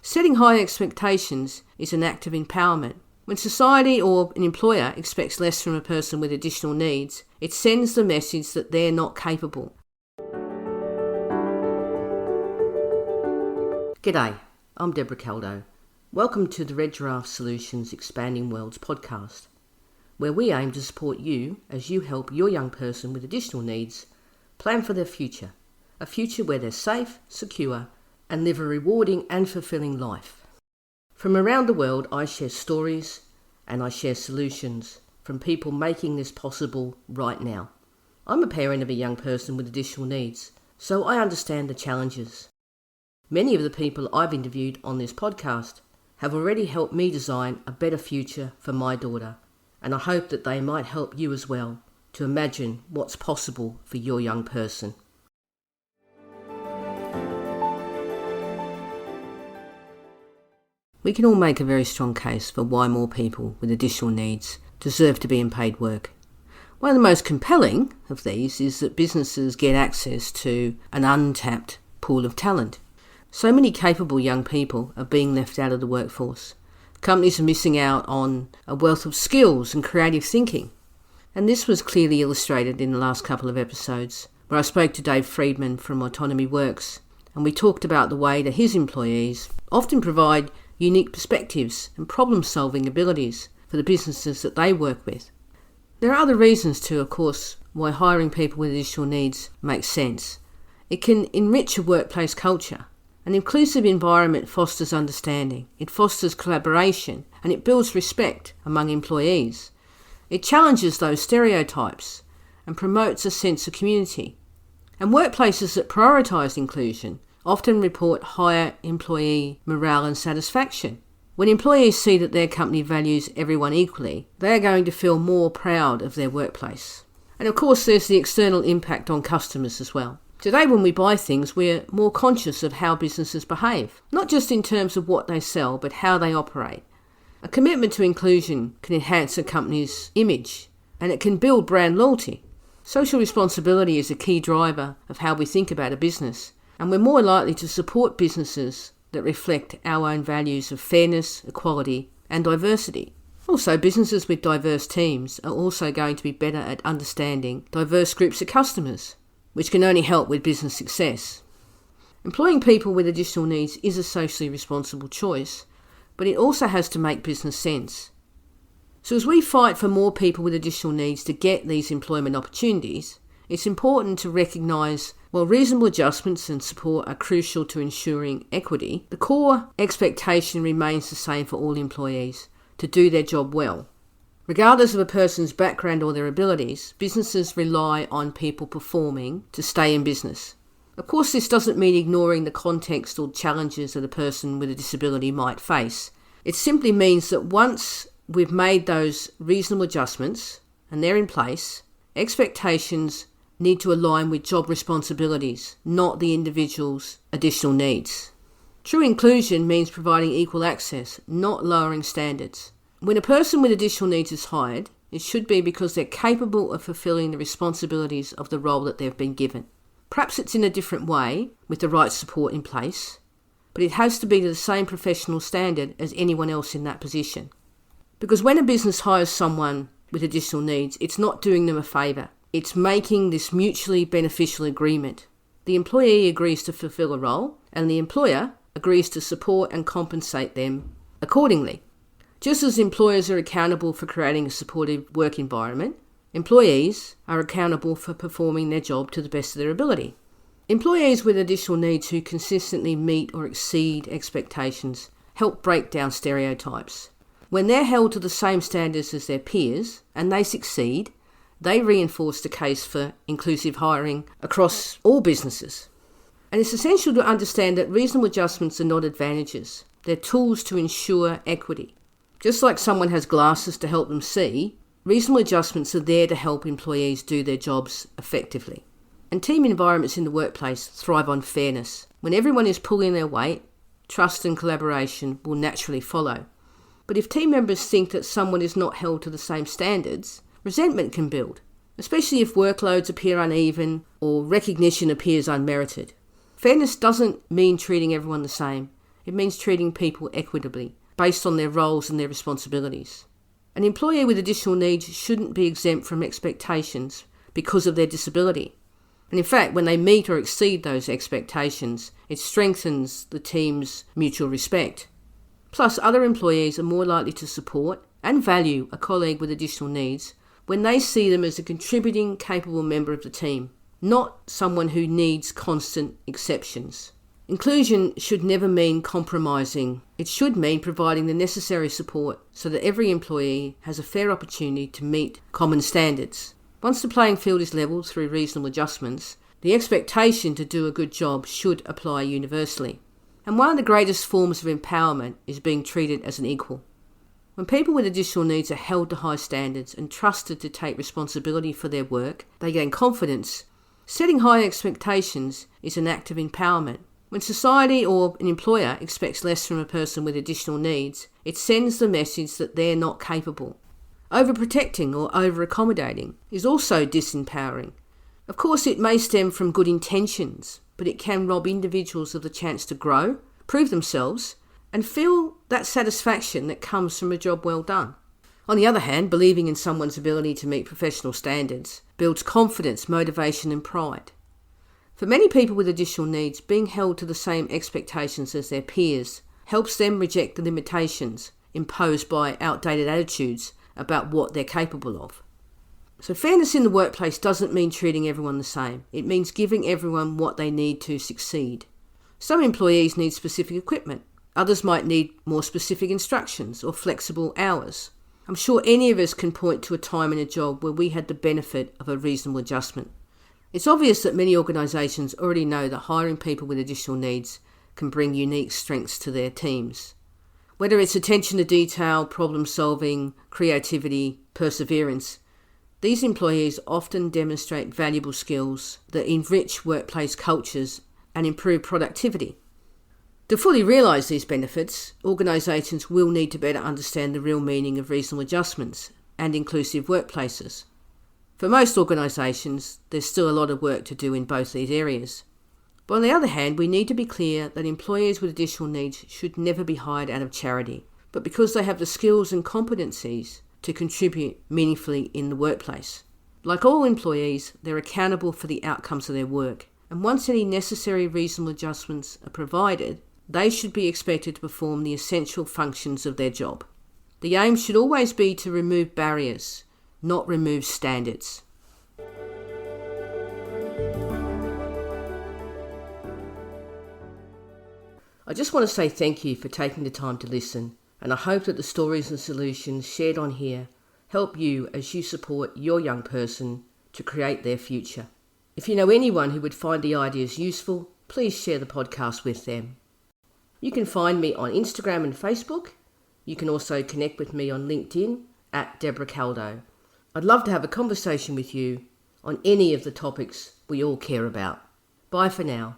Setting high expectations is an act of empowerment. When society or an employer expects less from a person with additional needs, it sends the message that they're not capable. G'day, I'm Debra Caldow. Welcome to the Red Giraffe Solutions Expanding Worlds podcast, where we aim to support you as you help your young person with additional needs plan for their future, a future where they're safe, secure, and live a rewarding and fulfilling life. From around the world, I share stories and I share solutions from people making this possible right now. I'm a parent of a young person with additional needs, so I understand the challenges. Many of the people I've interviewed on this podcast have already helped me design a better future for my daughter, and I hope that they might help you as well to imagine what's possible for your young person. We can all make a very strong case for why more people with additional needs deserve to be in paid work. One of the most compelling of these is that businesses get access to an untapped pool of talent. So many capable young people are being left out of the workforce. Companies are missing out on a wealth of skills and creative thinking. And this was clearly illustrated in the last couple of episodes, where I spoke to Dave Friedman from Autonomy Works, and we talked about the way that his employees often provide unique perspectives and problem-solving abilities for the businesses that they work with. There are other reasons too, of course, why hiring people with additional needs makes sense. It can enrich a workplace culture. An inclusive environment fosters understanding, it fosters collaboration, and it builds respect among employees. It challenges those stereotypes and promotes a sense of community. And workplaces that prioritise inclusion often report higher employee morale and satisfaction. When employees see that their company values everyone equally, they are going to feel more proud of their workplace. And of course, there's the external impact on customers as well. Today, when we buy things, we're more conscious of how businesses behave, not just in terms of what they sell, but how they operate. A commitment to inclusion can enhance a company's image, and it can build brand loyalty. Social responsibility is a key driver of how we think about a business, and we're more likely to support businesses that reflect our own values of fairness, equality, and diversity. Also, businesses with diverse teams are also going to be better at understanding diverse groups of customers, which can only help with business success. Employing people with additional needs is a socially responsible choice, but it also has to make business sense. So as we fight for more people with additional needs to get these employment opportunities, it's important to recognise while reasonable adjustments and support are crucial to ensuring equity, the core expectation remains the same for all employees, to do their job well. Regardless of a person's background or their abilities, businesses rely on people performing to stay in business. Of course, this doesn't mean ignoring the context or challenges that a person with a disability might face. It simply means that once we've made those reasonable adjustments and they're in place, expectations need to align with job responsibilities, not the individual's additional needs. True inclusion means providing equal access, not lowering standards. When a person with additional needs is hired, it should be because they're capable of fulfilling the responsibilities of the role that they've been given. Perhaps it's in a different way, with the right support in place, but it has to be to the same professional standard as anyone else in that position. Because when a business hires someone with additional needs, it's not doing them a favour. It's making this mutually beneficial agreement. The employee agrees to fulfill a role, and the employer agrees to support and compensate them accordingly. Just as employers are accountable for creating a supportive work environment, employees are accountable for performing their job to the best of their ability. Employees with additional needs who consistently meet or exceed expectations help break down stereotypes. When they're held to the same standards as their peers and they succeed, they reinforce the case for inclusive hiring across all businesses. And it's essential to understand that reasonable adjustments are not advantages. They're tools to ensure equity. Just like someone has glasses to help them see, reasonable adjustments are there to help employees do their jobs effectively. And team environments in the workplace thrive on fairness. When everyone is pulling their weight, trust and collaboration will naturally follow. But if team members think that someone is not held to the same standards, resentment can build, especially if workloads appear uneven or recognition appears unmerited. Fairness doesn't mean treating everyone the same. It means treating people equitably, based on their roles and their responsibilities. An employee with additional needs shouldn't be exempt from expectations because of their disability. And in fact, when they meet or exceed those expectations, it strengthens the team's mutual respect. Plus, other employees are more likely to support and value a colleague with additional needs when they see them as a contributing, capable member of the team, not someone who needs constant exceptions. Inclusion should never mean compromising. It should mean providing the necessary support so that every employee has a fair opportunity to meet common standards. Once the playing field is levelled through reasonable adjustments, the expectation to do a good job should apply universally. And one of the greatest forms of empowerment is being treated as an equal. When people with additional needs are held to high standards and trusted to take responsibility for their work, they gain confidence. Setting high expectations is an act of empowerment. When society or an employer expects less from a person with additional needs, it sends the message that they're not capable. Overprotecting or over-accommodating is also disempowering. Of course, it may stem from good intentions, but it can rob individuals of the chance to grow, prove themselves, and feel that satisfaction that comes from a job well done. On the other hand, believing in someone's ability to meet professional standards builds confidence, motivation, and pride. For many people with additional needs, being held to the same expectations as their peers helps them reject the limitations imposed by outdated attitudes about what they're capable of. So fairness in the workplace doesn't mean treating everyone the same. It means giving everyone what they need to succeed. Some employees need specific equipment. Others might need more specific instructions or flexible hours. I'm sure any of us can point to a time in a job where we had the benefit of a reasonable adjustment. It's obvious that many organisations already know that hiring people with additional needs can bring unique strengths to their teams. Whether it's attention to detail, problem solving, creativity, perseverance, these employees often demonstrate valuable skills that enrich workplace cultures and improve productivity. To fully realise these benefits, organisations will need to better understand the real meaning of reasonable adjustments and inclusive workplaces. For most organisations, there's still a lot of work to do in both these areas. But on the other hand, we need to be clear that employees with additional needs should never be hired out of charity, but because they have the skills and competencies to contribute meaningfully in the workplace. Like all employees, they're accountable for the outcomes of their work, and once any necessary reasonable adjustments are provided, they should be expected to perform the essential functions of their job. The aim should always be to remove barriers, not remove standards. I just want to say thank you for taking the time to listen, and I hope that the stories and solutions shared on here help you as you support your young person to create their future. If you know anyone who would find the ideas useful, please share the podcast with them. You can find me on Instagram and Facebook. You can also connect with me on LinkedIn at Debra Caldow. I'd love to have a conversation with you on any of the topics we all care about. Bye for now.